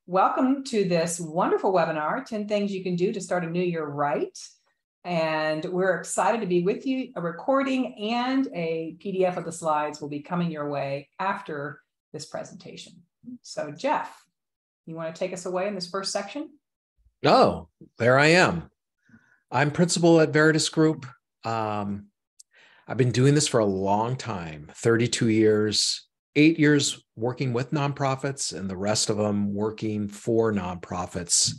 welcome to this wonderful webinar, 10 Things You Can Do to Start a New Year Right. And we're excited to be with you. A recording and a PDF of the slides will be coming your way after this presentation. So Jeff, you want to take us away in this first section? Oh, there I am. I'm principal at Veritas Group. I've been doing this for a long time, 32 years, 8 years working with nonprofits and the rest of them working for nonprofits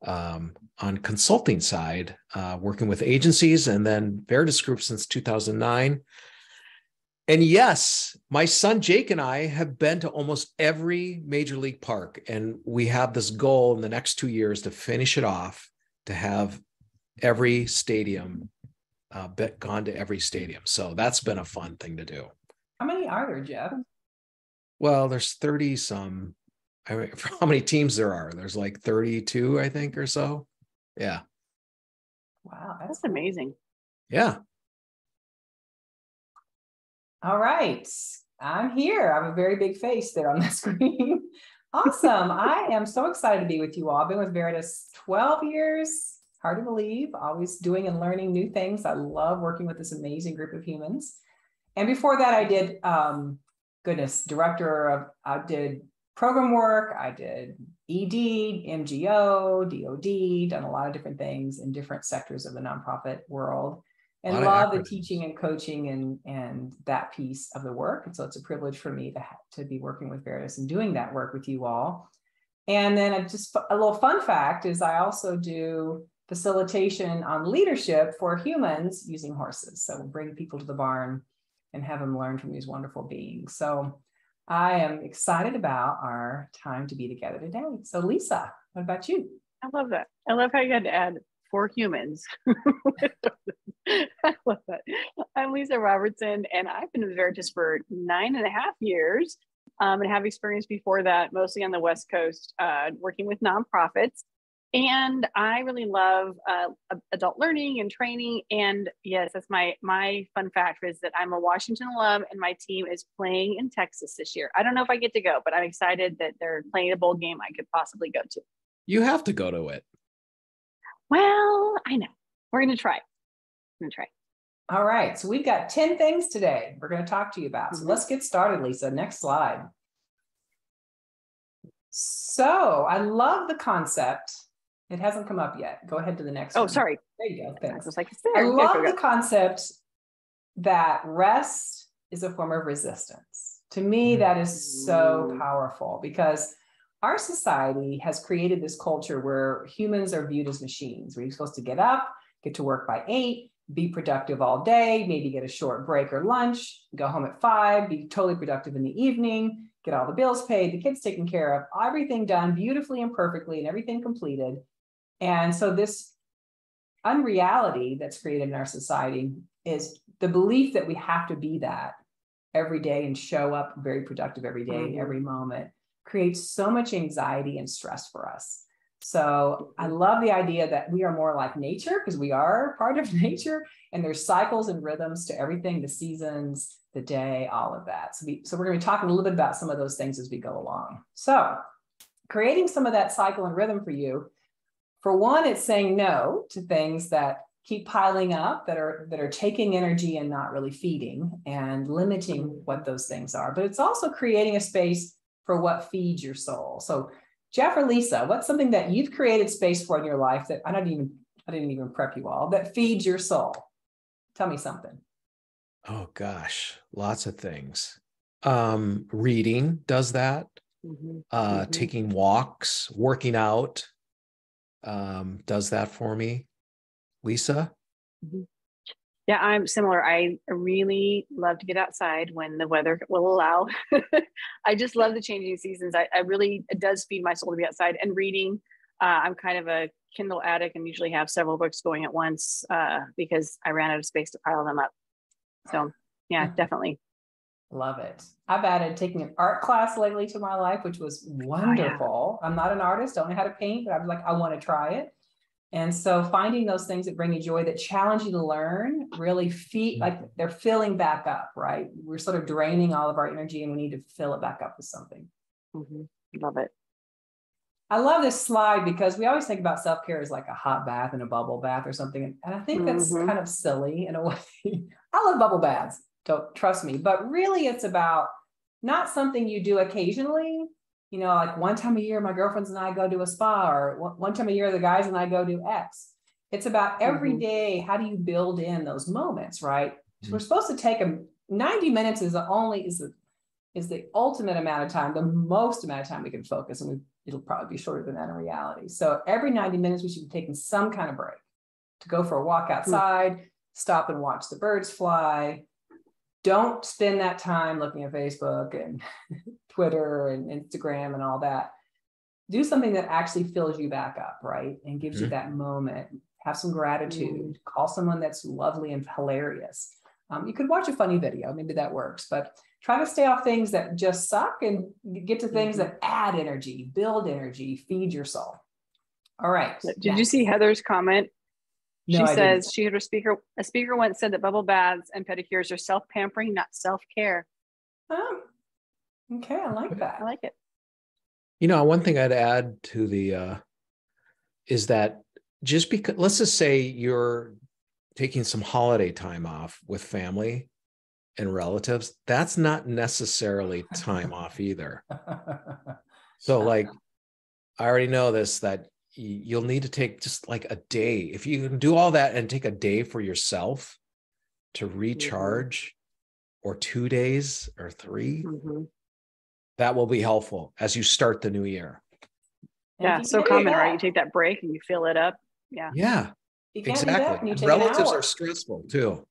on consulting side, working with agencies, and then Veritas Group since 2009. And yes, my son Jake and I have been to almost every major league park, and we have this goal in the next 2 years to finish it off, to have every stadium, gone to every stadium. So that's been a fun thing to do. How many are there, Jeff? Well, there's 30 some. I mean, for how many teams there are? There's like 32, I think, or so. Yeah. Wow, that's amazing. Yeah. All right, I'm here. I have a very big face there on the screen. Awesome. I am so excited to be with you all. I've been with Veritas 12 years. Hard to believe. Always doing and learning new things. I love working with this amazing group of humans. And before that, I did, I did program work. I did ED, MGO, DOD, done a lot of different things in different sectors of the nonprofit world. And love the teaching and coaching and that piece of the work. And so it's a privilege for me to be working with Veritas and doing that work with you all. And then just a little fun fact is I also do facilitation on leadership for humans using horses. So we'll bring people to the barn and have them learn from these wonderful beings. So I am excited about our time to be together today. So Lisa, what about you? I love that. I love how you had to add for humans. I love that. I'm Lisa Robertson, and I've been with Veritas for 9.5 years, and have experience before that, mostly on the West Coast, working with nonprofits. And I really love adult learning and training. And yes, that's my fun fact is that I'm a Washington alum, and my team is playing in Texas this year. I don't know if I get to go, but I'm excited that they're playing a bowl game I could possibly go to. You have to go to it. Well, I know. We're going to try. All right. So we've got 10 things today we're going to talk to you about. So let's get started, Lisa. Next slide. So I love the concept. It hasn't come up yet. Go ahead to the next one. Oh, sorry. There you go. Thanks. I was like, I love the concept that rest is a form of resistance. To me, that is so powerful because our society has created this culture where humans are viewed as machines, where you're supposed to get up, get to work by 8, be productive all day, maybe get a short break or lunch, go home at 5, be totally productive in the evening, get all the bills paid, the kids taken care of, everything done beautifully and perfectly and everything completed. And so this unreality that's created in our society is the belief that we have to be that every day and show up very productive every day, every moment, creates so much anxiety and stress for us. So I love the idea that we are more like nature because we are part of nature, and there's cycles and rhythms to everything, the seasons, the day, all of that. So we're going to be talking a little bit about some of those things as we go along. So creating some of that cycle and rhythm for you. For one, it's saying no to things that keep piling up, that are taking energy and not really feeding, and limiting what those things are. But it's also creating a space for what feeds your soul. So Jeff or Lisa, what's something that you've created space for in your life that I didn't even prep you all, that feeds your soul? Tell me something. Oh gosh, lots of things. Reading does that. Taking walks, working out, does that for me. Lisa? Yeah, I'm similar. I really love to get outside when the weather will allow. I just love the changing seasons. It does feed my soul to be outside. And reading, I'm kind of a Kindle addict and usually have several books going at once because I ran out of space to pile them up. So yeah, definitely. Love it. I've added taking an art class lately to my life, which was wonderful. I'm not an artist, don't know how to paint, but I'm like, I want to try it. And so finding those things that bring you joy, that challenge you to learn, really like they're filling back up, right? We're sort of draining all of our energy and we need to fill it back up with something. Love it. I love this slide because we always think about self-care as like a hot bath and a bubble bath or something. And I think that's kind of silly in a way. I love bubble baths, don't trust me, but really it's about not something you do occasionally, you know, like one time a year, my girlfriends and I go to a spa, or one time a year, the guys and I go do X. It's about every day. How do you build in those moments, right? So we're supposed to take 90 minutes is the ultimate amount of time, the most amount of time we can focus, and it'll probably be shorter than that in reality. So every 90 minutes, we should be taking some kind of break to go for a walk outside, stop and watch the birds fly. Don't spend that time looking at Facebook and Twitter and Instagram and all that. Do something that actually fills you back up, right? And gives you that moment. Have some gratitude. Call someone that's lovely and hilarious. You could watch a funny video, maybe that works, but try to stay off things that just suck and get to things that add energy, build energy, feed your soul. All right. Did you see Heather's comment? She No, says she heard a speaker once said that bubble baths and pedicures are self-pampering, not self-care. Oh, okay. I like that. I like it. You know, one thing I'd add to the is that just because, let's just say you're taking some holiday time off with family and relatives, that's not necessarily time off either. So like, I already know this, that you'll need to take just like a day. If you can do all that and take a day for yourself to recharge, or 2 days or 3, that will be helpful as you start the new year. Yeah, so common, right? You take that break and you fill it up. Yeah. Yeah, exactly. And relatives are stressful too.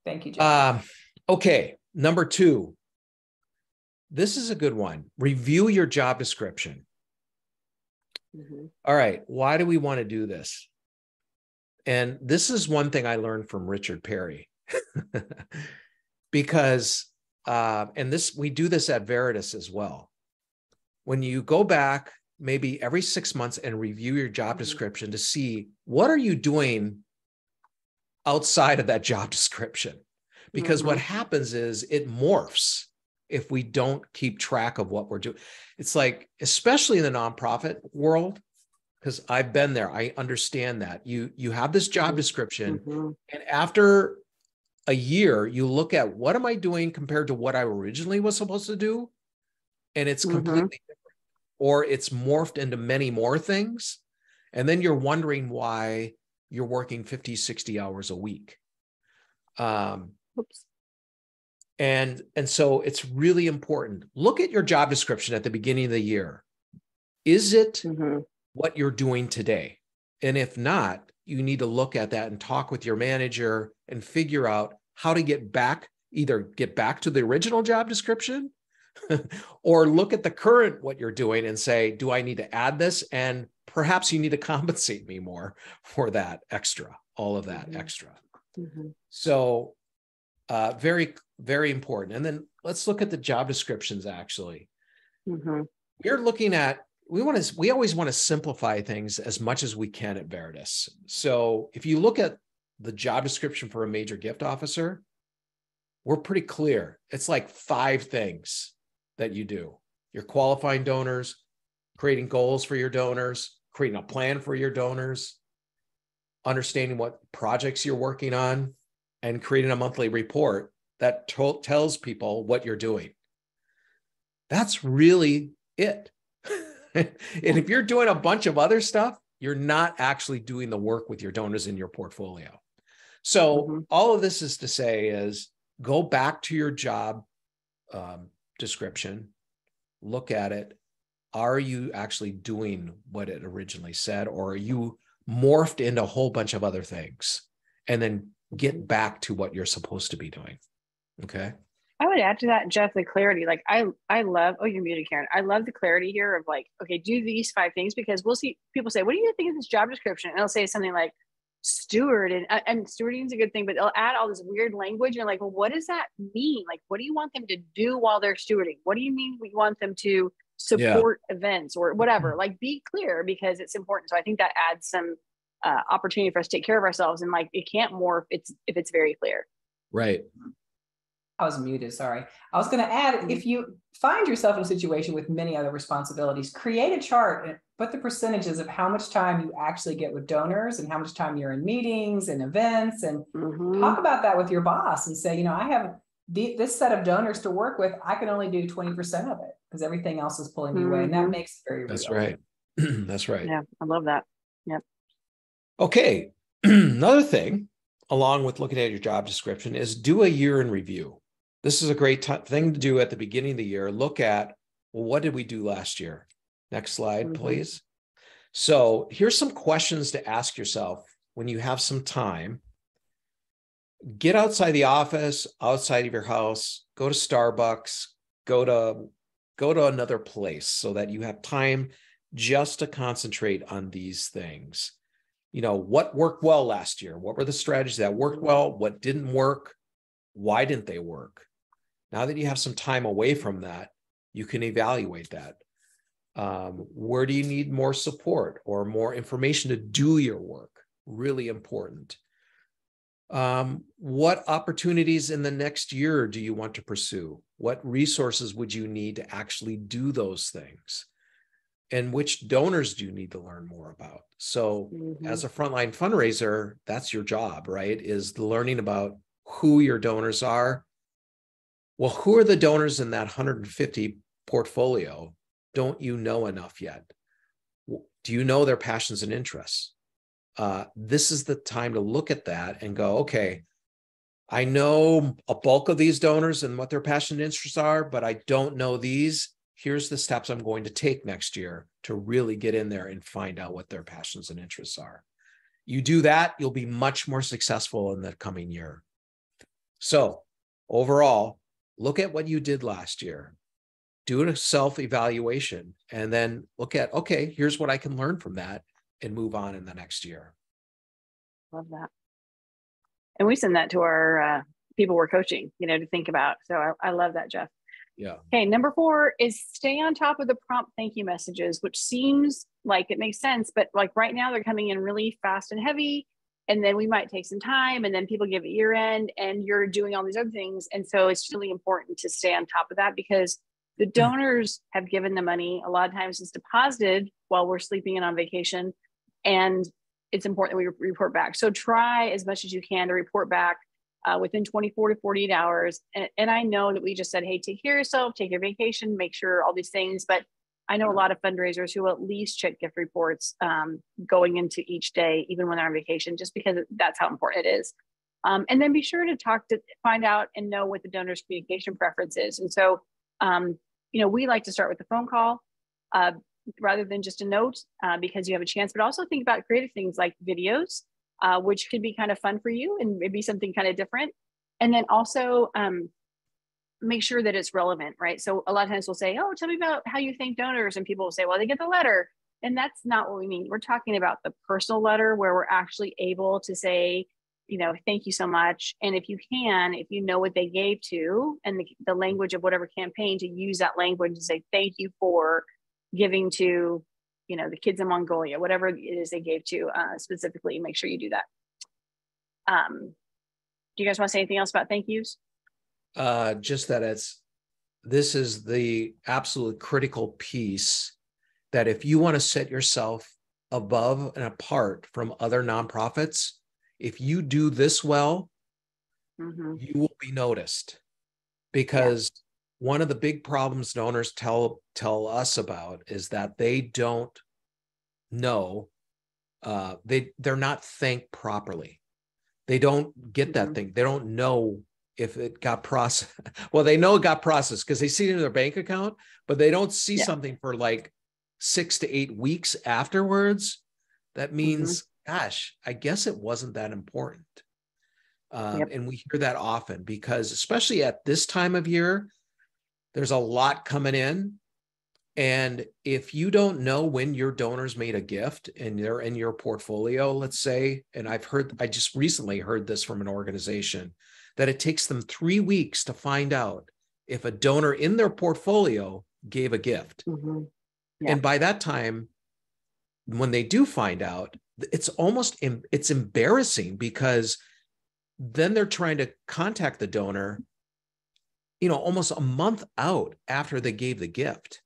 Thank you, Jeff. Okay, number 2. This is a good one. Review your job description. All right, why do we want to do this? And this is one thing I learned from Richard Perry. Because, and this, we do this at Veritas as well. When you go back maybe every 6 months and review your job description to see what are you doing outside of that job description. Because what happens is it morphs if we don't keep track of what we're doing. It's like, especially in the nonprofit world, because I've been there, I understand that. You have this job description, and after a year, you look at what am I doing compared to what I originally was supposed to do, and it's completely different, or it's morphed into many more things. And then you're wondering why you're working 50, 60 hours a week. And so it's really important. Look at your job description at the beginning of the year. Is it what you're doing today? And if not, you need to look at that and talk with your manager and figure out how to get back, either get back to the original job description or look at the current, what you're doing, and say, do I need to add this? And perhaps you need to compensate me more for that extra, all of that extra. So very, very important. And then let's look at the job descriptions. Actually, we're looking at, we always want to simplify things as much as we can at Veritas. So if you look at the job description for a major gift officer, we're pretty clear. It's like 5 things that you do. You're qualifying donors, creating goals for your donors, creating a plan for your donors, understanding what projects you're working on, and creating a monthly report that tells people what you're doing. That's really it. And if you're doing a bunch of other stuff, you're not actually doing the work with your donors in your portfolio. So all of this is to say is go back to your job description, look at it. Are you actually doing what it originally said, or are you morphed into a whole bunch of other things? And then get back to what you're supposed to be doing. Okay. I would add to that, Jeff, the clarity. Like I love, oh, you're muted, Karen. I love the clarity here of like, okay, do these 5 things, because we'll see people say, what do you think of this job description? And they'll say something like steward, and stewarding is a good thing, but they'll add all this weird language. And you're like, well, what does that mean? Like, what do you want them to do while they're stewarding? What do you mean we want them to support events or whatever? Like, be clear, because it's important. So I think that adds some opportunity for us to take care of ourselves. And like, it can't morph if it's very clear. Right. I was muted, sorry. I was going to add, if you find yourself in a situation with many other responsibilities, create a chart and put the percentages of how much time you actually get with donors and how much time you're in meetings and events, and talk about that with your boss and say, I have this set of donors to work with. I can only do 20% of it because everything else is pulling me away. And that makes it very real. That's right. That's right. Yeah, I love that. Yep. Okay. Another thing, along with looking at your job description, is do a year in review. This is a great thing to do at the beginning of the year. Look at, well, what did we do last year? Next slide, please. So here's some questions to ask yourself when you have some time. Get outside the office, outside of your house, go to Starbucks, go to another place so that you have time just to concentrate on these things. What worked well last year? What were the strategies that worked well? What didn't work? Why didn't they work? Now that you have some time away from that, you can evaluate that. Where do you need more support or more information to do your work? Really important. What opportunities in the next year do you want to pursue? What resources would you need to actually do those things? And which donors do you need to learn more about? So as a frontline fundraiser, that's your job, right? Is the learning about who your donors are. Well, who are the donors in that 150 portfolio? Don't you know enough yet? Do you know their passions and interests? This is the time to look at that and go, okay, I know a bulk of these donors and what their passion and interests are, but I don't know these. Here's the steps I'm going to take next year to really get in there and find out what their passions and interests are. You do that, you'll be much more successful in the coming year. So overall, look at what you did last year. Do a self-evaluation and then look at, okay, here's what I can learn from that and move on in the next year. Love that. And we send that to our people we're coaching, to think about. So I love that, Jeff. Yeah. Okay. Number 4 is stay on top of the prompt thank you messages, which seems like it makes sense, but like right now they're coming in really fast and heavy. And then we might take some time and then people give it year end and you're doing all these other things. And so it's really important to stay on top of that because the donors have given the money. A lot of times it's deposited while we're sleeping and on vacation. And it's important that we report back. So try as much as you can to report back within 24 to 48 hours. And I know that we just said, hey, take care of yourself, take your vacation, make sure all these things. But I know a lot of fundraisers who will at least check gift reports going into each day, even when they're on vacation, just because that's how important it is. And then be sure to find out and know what the donor's communication preference is. And so, we like to start with a phone call rather than just a note because you have a chance, but also think about creative things like videos, which could be kind of fun for you and maybe something kind of different. And then also make sure that it's relevant, right? So a lot of times we'll say, oh, tell me about how you thank donors. And people will say, well, they get the letter. And that's not what we mean. We're talking about the personal letter where we're actually able to say, thank you so much. And if you know what they gave to and the language of whatever campaign, to use that language to say, thank you for giving to, the kids in Mongolia, whatever it is they gave to specifically, make sure you do that. Do you guys want to say anything else about thank yous? Just that this is the absolute critical piece that if you want to set yourself above and apart from other nonprofits, if you do this well, you will be noticed. Because one of the big problems donors tell us about is that they don't know, they're not thanked properly. They don't get that thing. They don't know if it got processed. Well, they know it got processed because they see it in their bank account, but they don't see something for like 6 to 8 weeks afterwards. That means, gosh, I guess it wasn't that important. And we hear that often because especially at this time of year, there's a lot coming in. And if you don't know when your donors made a gift and they're in your portfolio, let's say, and I just recently heard this from an organization, that it takes them 3 weeks to find out if a donor in their portfolio gave a gift. And by that time, when they do find out, it's embarrassing because then they're trying to contact the donor almost a month out after they gave the gift.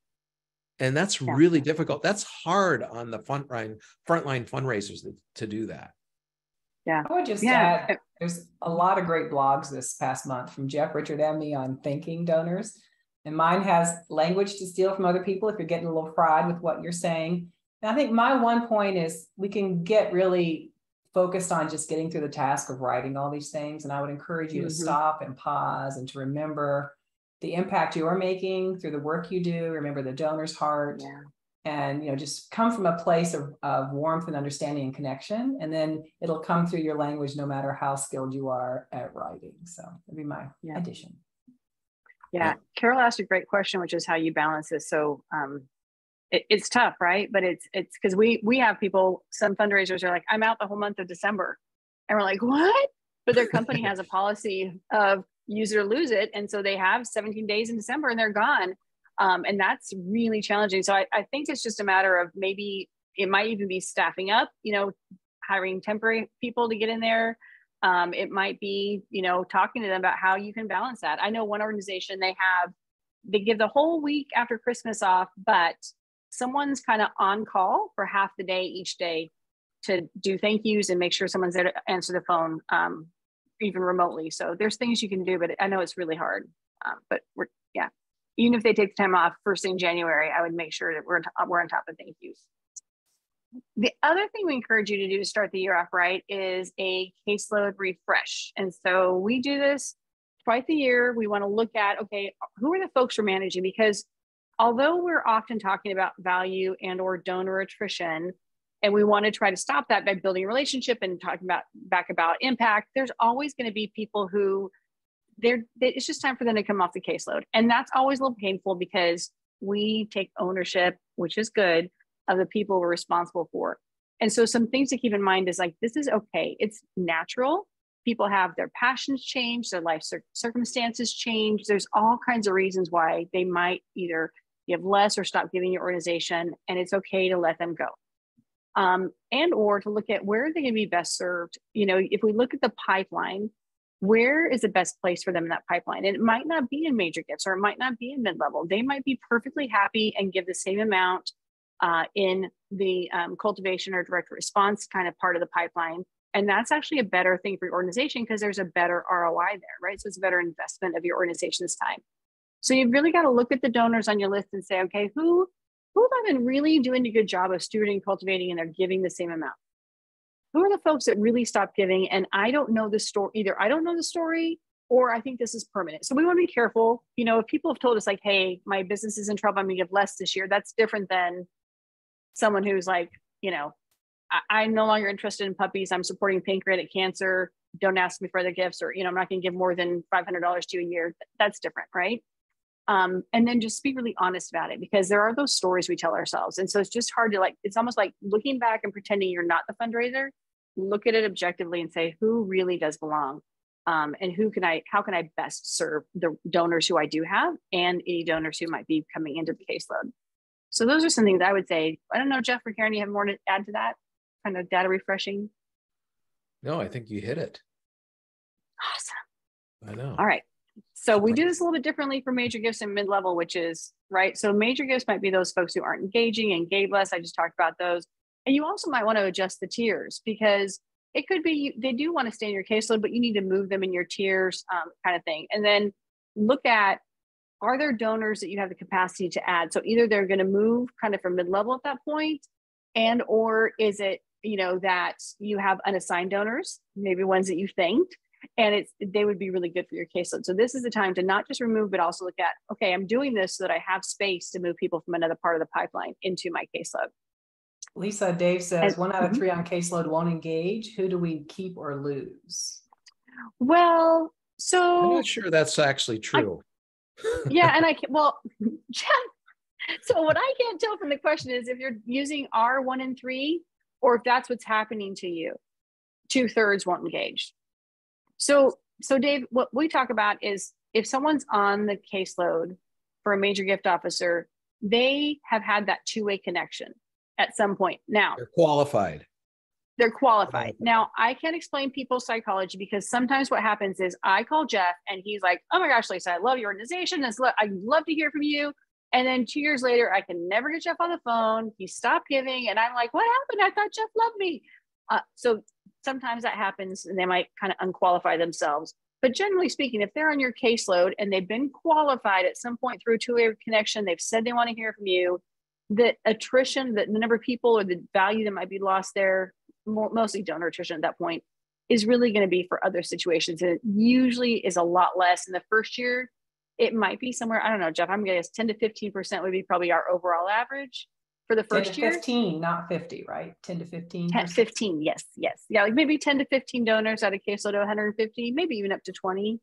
And that's really difficult. That's hard on the frontline fundraisers to do that. Yeah. I would just add, there's a lot of great blogs this past month from Jeff, Richard, and me on thanking donors. And mine has language to steal from other people if you're getting a little fried with what you're saying. And I think my one point is we can get really focused on just getting through the task of writing all these things. And I would encourage you to stop and pause and to remember the impact you are making through the work you do. Remember the donor's heart. And just come from a place of warmth and understanding and connection, and then it'll come through your language no matter how skilled you are at writing. So that'd be my addition. Carol asked a great question, which is how you balance this. So it's tough, right? But it's because we have people, some fundraisers are like, I'm out the whole month of December, and we're like, what? But their company has a policy of use it or lose it, and so they have 17 days in December and they're gone. And that's really challenging. So I think it's just a matter of maybe it might even be staffing up, hiring temporary people to get in there. It might be, talking to them about how you can balance that. I know one organization, they give the whole week after Christmas off, but someone's kind of on call for half the day each day to do thank yous and make sure someone's there to answer the phone, even remotely. So there's things you can do, but I know it's really hard. But even if they take the time off first thing January, I would make sure that we're on top of thank yous. The other thing we encourage you to do to start the year off right is a caseload refresh. And so we do this twice a year. We want to look at, okay, who are the folks we're managing? Because although we're often talking about value and or donor attrition, and we want to try to stop that by building a relationship and talking about impact, there's always going to be people who it's just time for them to come off the caseload. And that's always a little painful because we take ownership, which is good, of the people we're responsible for. And so some things to keep in mind is like, this is okay. It's natural. People have their passions change, their life circumstances change. There's all kinds of reasons why they might either give less or stop giving your organization, and it's okay to let them go. And or to look at where are they going to be best served. If we look at the pipeline, where is the best place for them in that pipeline? And it might not be in major gifts, or it might not be in mid-level. They might be perfectly happy and give the same amount in the cultivation or direct response kind of part of the pipeline. And that's actually a better thing for your organization because there's a better ROI there, right? So it's a better investment of your organization's time. So you've really got to look at the donors on your list and say, okay, who have been really doing a good job of stewarding, cultivating, and they're giving the same amount? Who are the folks that really stopped giving? And I don't know the story, either I don't know the story, or I think this is permanent. So we want to be careful. If people have told us like, hey, my business is in trouble, I'm gonna give less this year, that's different than someone who's like, I'm no longer interested in puppies, I'm supporting pancreatic cancer, don't ask me for other gifts, or, I'm not gonna give more than $500 to you a year. That's different, right? And then just be really honest about it, because there are those stories we tell ourselves. And so it's just hard to it's almost like looking back and pretending you're not the fundraiser. Look at it objectively and say, who really does belong? And how can I best serve the donors who I do have and any donors who might be coming into the caseload? So those are some things I would say. I don't know, Jeff or Karen, you have more to add to that? Kind of data refreshing? No, I think you hit it. Awesome. I know. All right. So we do this a little bit differently for major gifts and mid-level, which is, right? So major gifts might be those folks who aren't engaging and gave less. I just talked about those. And you also might want to adjust the tiers, because it could be they do want to stay in your caseload, but you need to move them in your tiers, kind of thing. And then look at, are there donors that you have the capacity to add? So either they're going to move kind of from mid-level at that point, and or is it, that you have unassigned donors, maybe ones that you thanked, and they would be really good for your caseload. So this is the time to not just remove, but also look at, okay, I'm doing this so that I have space to move people from another part of the pipeline into my caseload. Lisa, Dave says 1 out of 3 on caseload won't engage. Who do we keep or lose? Well, so I'm not sure that's actually true. Jeff, so what I can't tell from the question is if you're using R1 and 3, or if that's what's happening to you. 2/3 won't engage. So Dave, what we talk about is if someone's on the caseload for a major gift officer, they have had that two-way connection at some point. Now, they're qualified. They're qualified. Now, I can't explain people's psychology because sometimes what happens is I call Jeff and he's like, oh my gosh, Lisa, I love your organization. I'd love to hear from you. And then 2 years later, I can never get Jeff on the phone. He stopped giving. And I'm like, what happened? I thought Jeff loved me. So sometimes that happens and they might kind of unqualify themselves. But generally speaking, if they're on your caseload and they've been qualified at some point through a two-way connection, they've said they want to hear from you, the attrition, the number of people or the value that might be lost there, mostly donor attrition at that point, is really going to be for other situations. And it usually is a lot less in the first year. It might be somewhere, I don't know, Jeff, I'm going to guess 10 to 15% would be probably our overall average for the first 10 to year. 15, not 50, right? 10 to 15. 10, 15, yes. Yeah, like maybe 10 to 15 donors at a caseload of 150, maybe even up to 20.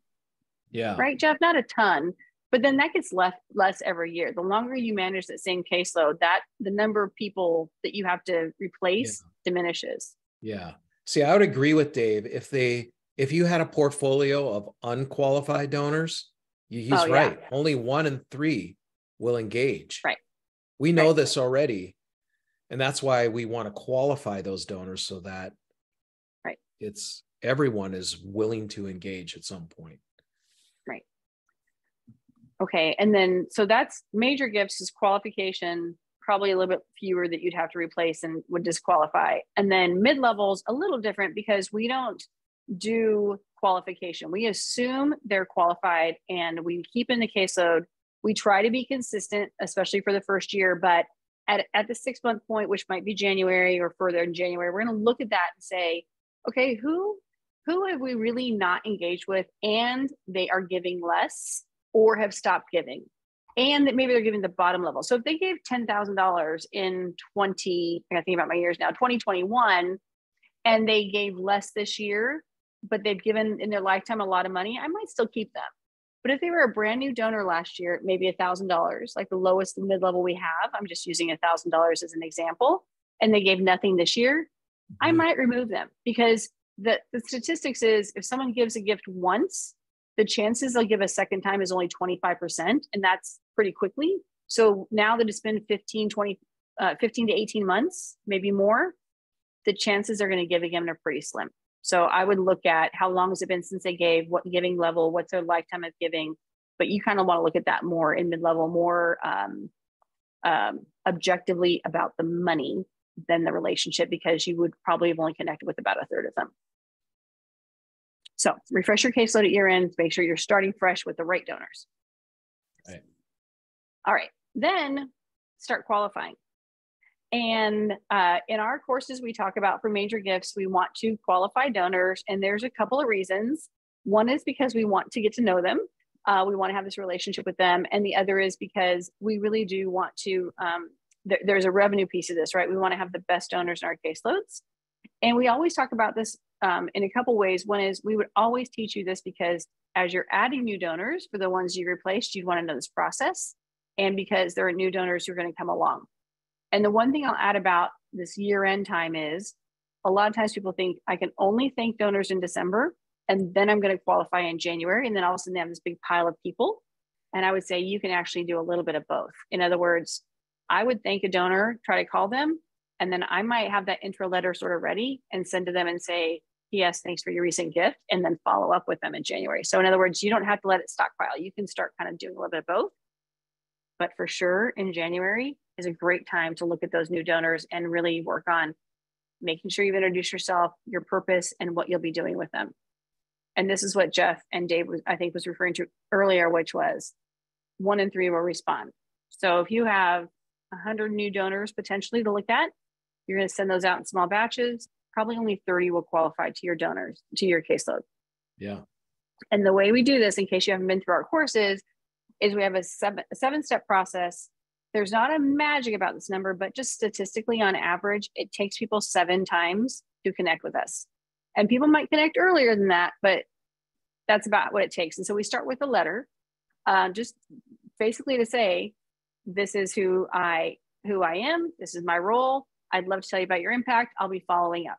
Yeah. Right, Jeff? Not a ton. But then that gets less every year. The longer you manage that same caseload, that the number of people that you have to replace diminishes. Yeah. See, I would agree with Dave. If you had a portfolio of unqualified donors, he's right. Yeah. Only 1 in 3 will engage. Right. We know this already. And that's why we want to qualify those donors so that everyone is willing to engage at some point. Right. Okay. And then, so that's major gifts is qualification, probably a little bit fewer that you'd have to replace and would disqualify. And then mid-levels, a little different because we don't do qualification. We assume they're qualified and we keep in the caseload. We try to be consistent, especially for the first year, but at the 6-month point, which might be January or further in January, we're going to look at that and say, okay, who have we really not engaged with and they are giving less or have stopped giving, and that maybe they're giving the bottom level. So if they gave $10,000 in I think about my years now, 2021, and they gave less this year, but they've given in their lifetime a lot of money, I might still keep them. But if they were a brand new donor last year, maybe $1,000, like the lowest mid-level we have, I'm just using $1,000 as an example, and they gave nothing this year, I might remove them because the statistics is if someone gives a gift once, the chances they'll give a second time is only 25%, and that's pretty quickly. So now that it's been 15 to 18 months, maybe more, the chances they're going to give again are pretty slim. So I would look at how long has it been since they gave, what giving level, what's their lifetime of giving, but you kind of want to look at that more in mid-level, more objectively about the money than the relationship, because you would probably have only connected with about a third of them. So refresh your caseload at year end, make sure you're starting fresh with the right donors. Right. All right, then start qualifying. And in our courses, we talk about for major gifts, we want to qualify donors. And there's a couple of reasons. One is because we want to get to know them. We want to have this relationship with them. And the other is because we really do want to, there's a revenue piece of this, right? We want to have the best donors in our caseloads. And we always talk about this in a couple ways. One is we would always teach you this because as you're adding new donors for the ones you replaced, you'd want to know this process. And because there are new donors who are going to come along. And the one thing I'll add about this year-end time is a lot of times people think I can only thank donors in December and then I'm going to qualify in January. And then all of a sudden they have this big pile of people. And I would say you can actually do a little bit of both. In other words, I would thank a donor, try to call them, and then I might have that intro letter sort of ready and send to them and say, yes, thanks for your recent gift, and then follow up with them in January. So in other words, you don't have to let it stockpile. You can start kind of doing a little bit of both. But for sure, in January is a great time to look at those new donors and really work on making sure you've introduced yourself, your purpose, and what you'll be doing with them. And this is what Jeff and Dave, I think, was referring to earlier, which was 1 in 3 will respond. So if you have 100 new donors potentially to look at, you're going to send those out in small batches. Probably only 30 will qualify to your donors, to your caseload. Yeah. And the way we do this, in case you haven't been through our courses, is we have a 7-step process. There's not a magic about this number, but just statistically on average, it takes people 7 times to connect with us. And people might connect earlier than that, but that's about what it takes. And so we start with a letter, just basically to say, this is who I am. This is my role. I'd love to tell you about your impact. I'll be following up.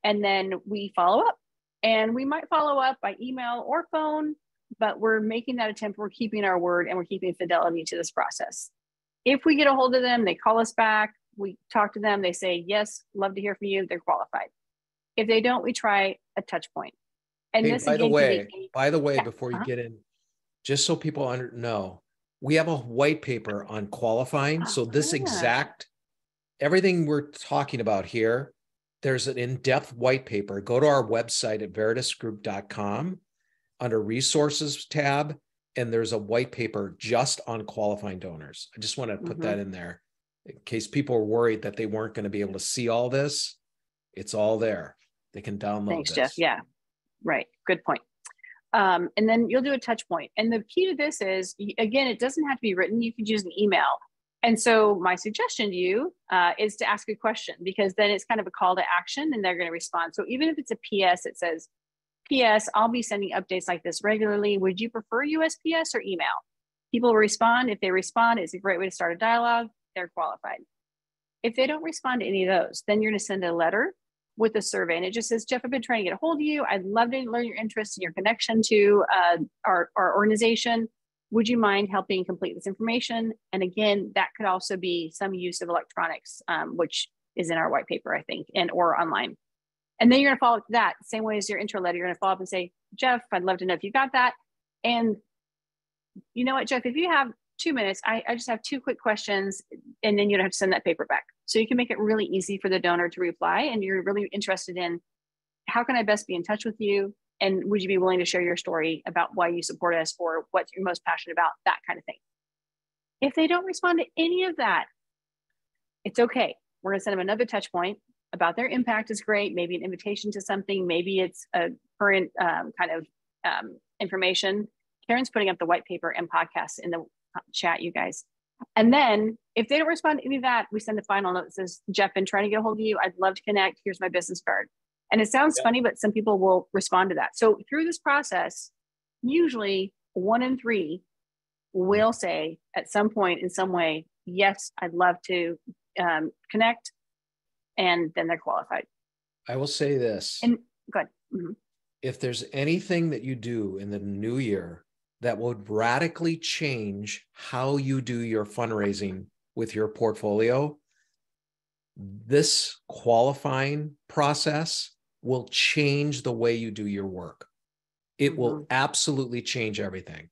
And then we follow up, and we might follow up by email or phone, but we're making that attempt. We're keeping our word and we're keeping fidelity to this process. If we get a hold of them, they call us back, we talk to them, they say, yes, love to hear from you, they're qualified. If they don't, we try a touch point. And Hey, this by the again, way, yeah, before you get in, just so people know, we have a white paper on qualifying. So this exact, everything we're talking about here, there's an in-depth white paper. Go to our website at veritasgroup.com under resources tab, and there's a white paper just on qualifying donors. I just want to put that in there in case people were worried that they weren't going to be able to see all this. It's all there. They can download Thanks, this. Jeff. Yeah, right. Good point. And then you'll do a touch point. And the key to this is, again, it doesn't have to be written. You could use an email. And so my suggestion to you is to ask a question, because then it's kind of a call to action and they're going to respond. So even if it's a PS, it says, PS, I'll be sending updates like this regularly. Would you prefer USPS or email? People will respond. If they respond, it's a great way to start a dialogue. They're qualified. If they don't respond to any of those, then you're going to send a letter with a survey. And it just says, Jeff, I've been trying to get a hold of you. I'd love to learn your interest and your connection to our organization. Would you mind helping complete this information? And again, that could also be some use of electronics, which is in our white paper, I think, and or online. And then you're going to follow up that same way as your intro letter. You're going to follow up and say, Jeff, I'd love to know if you got that. And you know what, Jeff, if you have 2 minutes, I just have 2 quick questions, and then you don't have to send that paper back. So you can make it really easy for the donor to reply. And you're really interested in, how can I best be in touch with you? And would you be willing to share your story about why you support us, or what you're most passionate about, that kind of thing. If they don't respond to any of that, it's okay. We're going to send them another touch point about their impact is great. Maybe an invitation to something. Maybe it's a current kind of information. Karen's putting up the white paper and podcast in the chat, you guys. And then if they don't respond to any of that, we send a final note that says, Jeff, been trying to get a hold of you. I'd love to connect. Here's my business card. And it sounds funny, but some people will respond to that. So through this process, usually 1 in 3 will say at some point in some way, yes, I'd love to connect. And then they're qualified. I will say this. And go ahead. If there's anything that you do in the new year that would radically change how you do your fundraising with your portfolio, this qualifying process will change the way you do your work. It will absolutely change everything.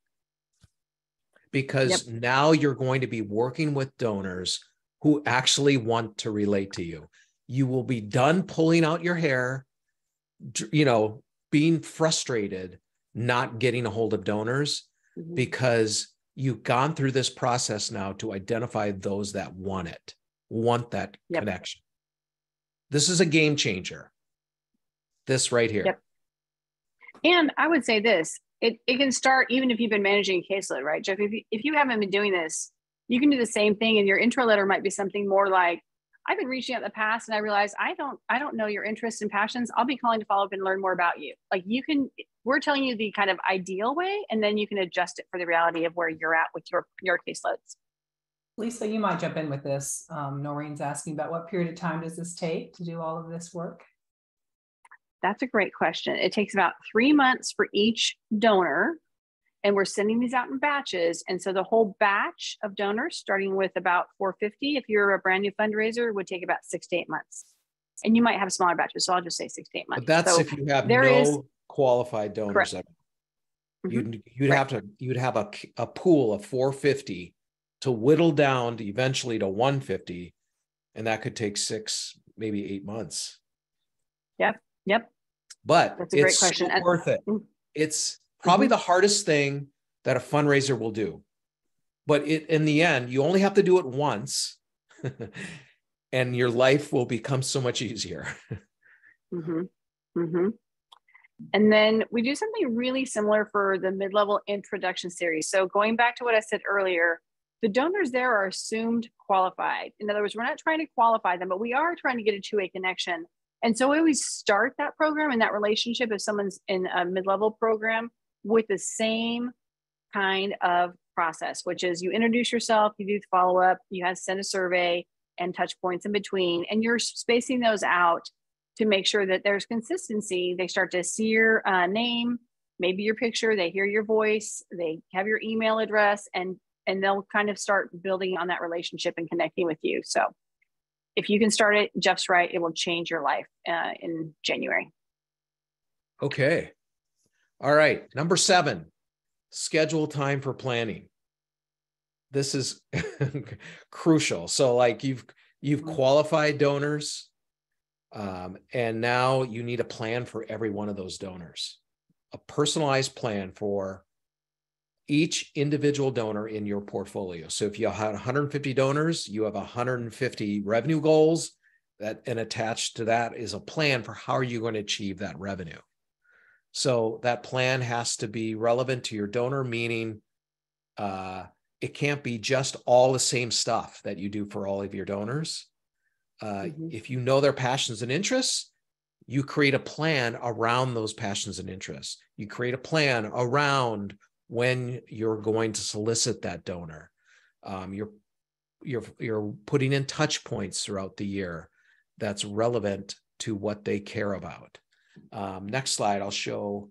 Because now you're going to be working with donors who actually want to relate to you. You will be done pulling out your hair, being frustrated, not getting a hold of donors, because you've gone through this process now to identify those that want that connection. This is a game changer. This right here. And I would say this, it can start even if you've been managing a caseload, right, Jeff? If you haven't been doing this, you can do the same thing. And your intro letter might be something more like, I've been reaching out in the past and I realized I don't know your interests and passions. I'll be calling to follow up and learn more about you. Like we're telling you the kind of ideal way, and then you can adjust it for the reality of where you're at with your caseloads. Lisa, you might jump in with this. Noreen's asking about what period of time does this take to do all of this work? That's a great question. It takes about 3 months for each donor. And we're sending these out in batches. And so the whole batch of donors, starting with about 450, if you're a brand new fundraiser, would take about 6 to 8 months. And you might have smaller batches. So I'll just say 6 to 8 months. But that's so if you have no qualified donors. You'd have a pool of 450 to whittle down to eventually to 150. And that could take 6, maybe 8 months. Yep. But that's a great question. So worth it. It's probably the hardest thing that a fundraiser will do. But in the end, you only have to do it once and your life will become so much easier. And then we do something really similar for the mid-level introduction series. So going back to what I said earlier, the donors there are assumed qualified. In other words, we're not trying to qualify them, but we are trying to get a two-way connection. And so we always start that program and that relationship if someone's in a mid-level program with the same kind of process, which is you introduce yourself, you do the follow-up, you have to send a survey and touch points in between, and you're spacing those out to make sure that there's consistency. They start to see your name, maybe your picture, they hear your voice, they have your email address, and they'll kind of start building on that relationship and connecting with you. So if you can start it, Jeff's right, it will change your life in January. Okay. All right. Number 7, schedule time for planning. This is crucial. So like you've qualified donors, and now you need a plan for every one of those donors, a personalized plan for each individual donor in your portfolio. So if you had 150 donors, you have 150 revenue goals and attached to that is a plan for how are you going to achieve that revenue. So that plan has to be relevant to your donor, meaning it can't be just all the same stuff that you do for all of your donors. If you know their passions and interests, you create a plan around those passions and interests. You create a plan around when you're going to solicit that donor. You're putting in touch points throughout the year that's relevant to what they care about. Next slide, I'll show,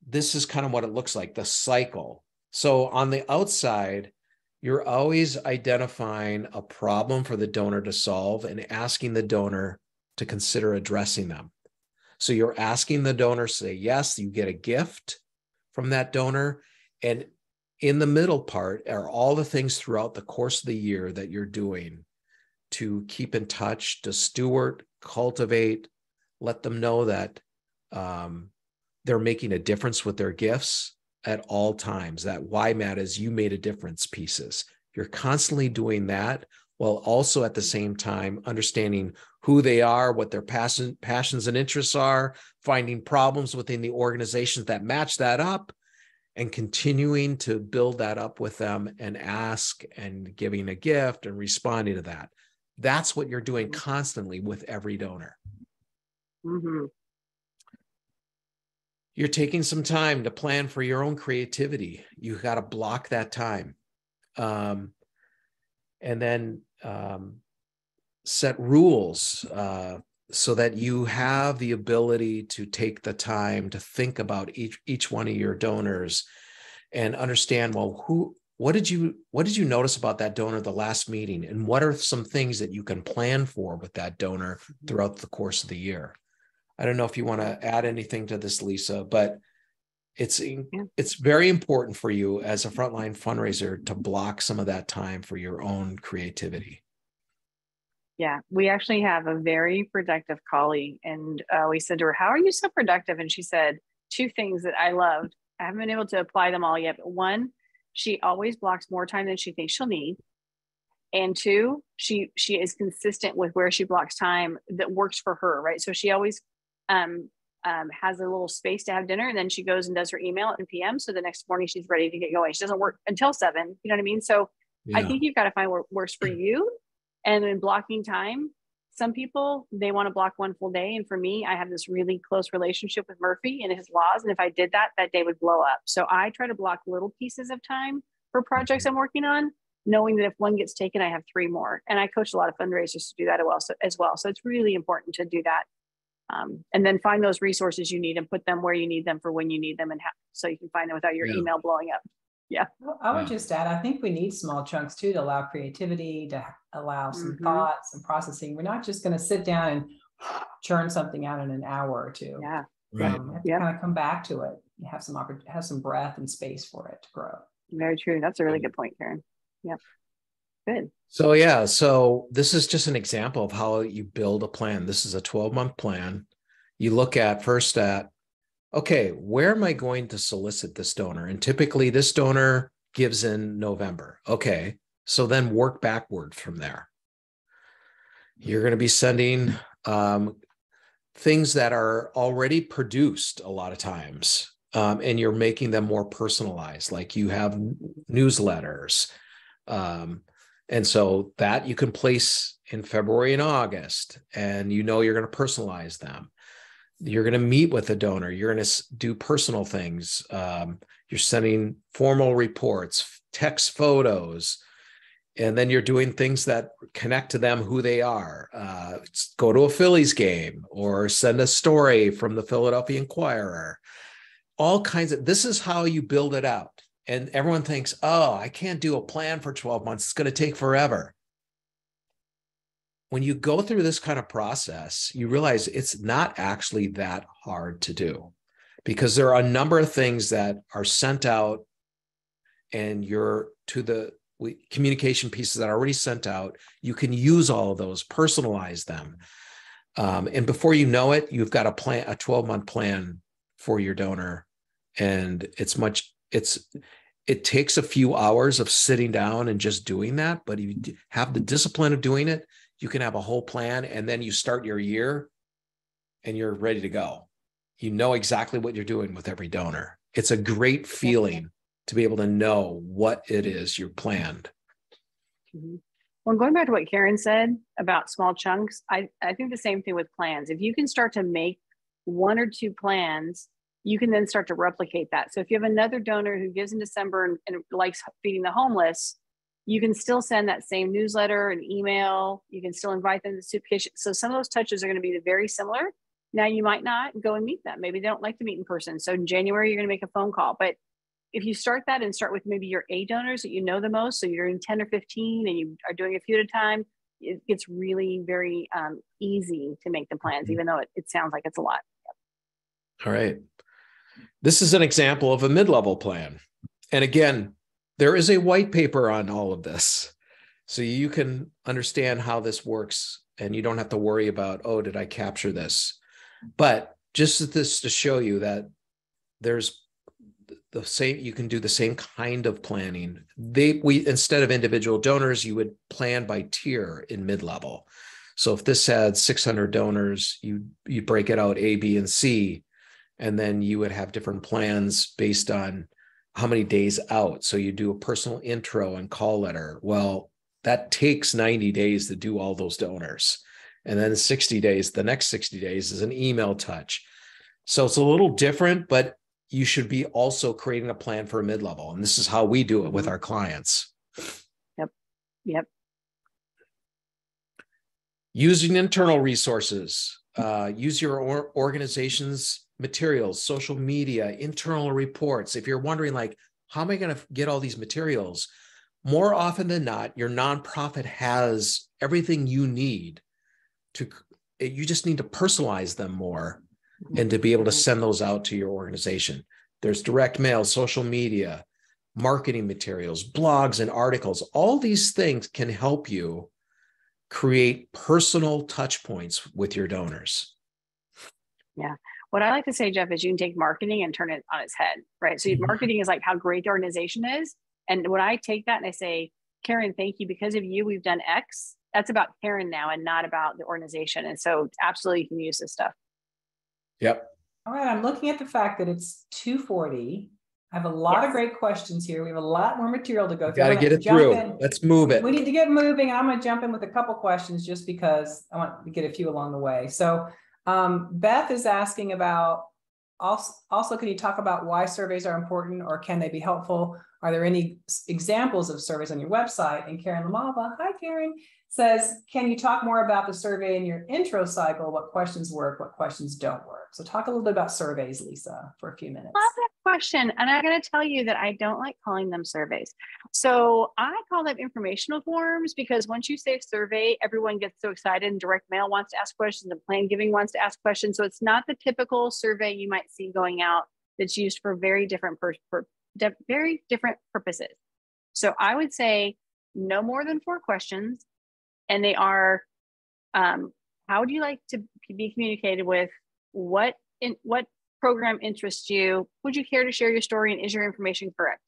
this is kind of what it looks like, the cycle. So on the outside, you're always identifying a problem for the donor to solve and asking the donor to consider addressing them. So you're asking the donor to say yes, you get a gift from that donor. And in the middle part are all the things throughout the course of the year that you're doing to keep in touch, to steward, cultivate, let them know that they're making a difference with their gifts at all times. That why, Matt, is you made a difference pieces. You're constantly doing that while also at the same time understanding who they are, what their passions and interests are, finding problems within the organizations that match that up, and continuing to build that up with them and ask and giving a gift and responding to that. That's what you're doing constantly with every donor. Mm-hmm. You're taking some time to plan for your own creativity. You got to block that time. And then set rules so that you have the ability to take the time to think about each one of your donors and understand, well, what did you notice about that donor the last meeting? And what are some things that you can plan for with that donor throughout the course of the year? I don't know if you want to add anything to this, Lisa, but it's very important for you as a frontline fundraiser to block some of that time for your own creativity. Yeah, we actually have a very productive colleague, and we said to her, "How are you so productive?" And she said 2 things that I loved. I haven't been able to apply them all yet, but 1, she always blocks more time than she thinks she'll need. And 2, she is consistent with where she blocks time that works for her, right? So she always has a little space to have dinner, and then she goes and does her email at 10 p.m. So the next morning she's ready to get going. She doesn't work until 7, you know what I mean? So I think you've got to find what works for you. And in blocking time, some people, they want to block 1 full day. And for me, I have this really close relationship with Murphy and his laws. And if I did that, that day would blow up. So I try to block little pieces of time for projects I'm working on, knowing that if one gets taken, I have 3 more. And I coach a lot of fundraisers to do that as well. So it's really important to do that. And then find those resources you need and put them where you need them for when you need them, and so you can find them without your email blowing up. Yeah. Well, I would just add, I think we need small chunks too, to allow creativity, to allow some thoughts and processing. We're not just going to sit down and churn something out in an hour or 2. Yeah. We have to kind of come back to it. You have some breath and space for it to grow. Very true. That's a really good point, Karen. Yeah. Good. So this is just an example of how you build a plan. This is a 12-month plan. You look at first at, okay, where am I going to solicit this donor? And typically this donor gives in November. Okay, so then work backward from there. You're going to be sending things that are already produced a lot of times, and you're making them more personalized, like you have newsletters. And so that you can place in February and August, and you're going to personalize them. You're going to meet with the donor. You're going to do personal things. You're sending formal reports, text photos, and then you're doing things that connect to them, who they are. Go to a Phillies game or send a story from the Philadelphia Inquirer. All kinds of, this is how you build it out. And everyone thinks, oh, I can't do a plan for 12 months. It's going to take forever. when you go through this kind of process, you realize it's not actually that hard to do, because there are a number of things that are sent out, and you're to the communication pieces that are already sent out. You can use all of those, personalize them. And before you know it, you've got a 12-month plan for your donor. And it takes a few hours of sitting down and just doing that. But if you have the discipline of doing it, you can have a whole plan, and then you start your year and you're ready to go. You know exactly what you're doing with every donor. It's a great feeling to be able to know what it is you planned. Mm-hmm. Well, going back to what Karen said about small chunks, I think the same thing with plans. If you can start to make 1 or 2 plans, you can then start to replicate that. So if you have another donor who gives in December and likes feeding the homeless, you can still send that same newsletter and email. You can still invite them to the soup kitchen. So some of those touches are going to be very similar. Now you might not go and meet them. Maybe they don't like to meet in person. So in January, you're going to make a phone call. But if you start that and start with maybe your A donors that you know the most, so you're in 10 or 15 and you are doing a few at a time, it gets really very easy to make the plans, even though it sounds like it's a lot. All right. This is an example of a mid-level plan. And again, there is a white paper on all of this, so you can understand how this works, and you don't have to worry about, oh, did I capture this? But just this to show you that there's the same, you can do the same kind of planning. Instead of individual donors, you would plan by tier in mid-level. So if this had 600 donors, you break it out A, B, and C, and then you would have different plans based on how many days out. So you do a personal intro and call letter. Well, that takes 90 days to do all those donors. And then 60 days, the next 60 days is an email touch. So it's a little different, but you should be also creating a plan for a mid-level. And this is how we do it with our clients. Yep. Using internal resources, use your organization's materials, social media, internal reports. If you're wondering, like, how am I going to get all these materials? More often than not, your nonprofit has everything you need you just need to personalize them more and to be able to send those out to your organization. There's direct mail, social media, marketing materials, blogs and articles. All these things can help you create personal touch points with your donors. Yeah. What I like to say, Jeff, is you can take marketing and turn it on its head, right? So marketing is like how great the organization is. And when I take that and I say, Karen, thank you. Because of you, we've done X. That's about Karen now and not about the organization. And so absolutely you can use this stuff. Yep. All right. I'm looking at the fact that it's 2:40. I have a lot of great questions here. We have a lot more material to go through. Got to get it through. Let's move it. We need to get moving. I'm going to jump in with a couple questions just because I want to get a few along the way. So Beth is asking about, also, can you talk about why surveys are important, or can they be helpful? Are there any examples of surveys on your website? And Karen Lamava, hi Karen, says, can you talk more about the survey in your intro cycle? What questions work, what questions don't work? So talk a little bit about surveys, Lisa, for a few minutes. Love that question. And I'm going to tell you that I don't like calling them surveys. So I call them informational forms, because once you say survey, everyone gets so excited, and direct mail wants to ask questions and plan giving wants to ask questions. So it's not the typical survey you might see going out that's used for very different purposes. So I would say no more than 4 questions. And they are, how would you like to be communicated with? What program interests you? Would you care to share your story? And is your information correct?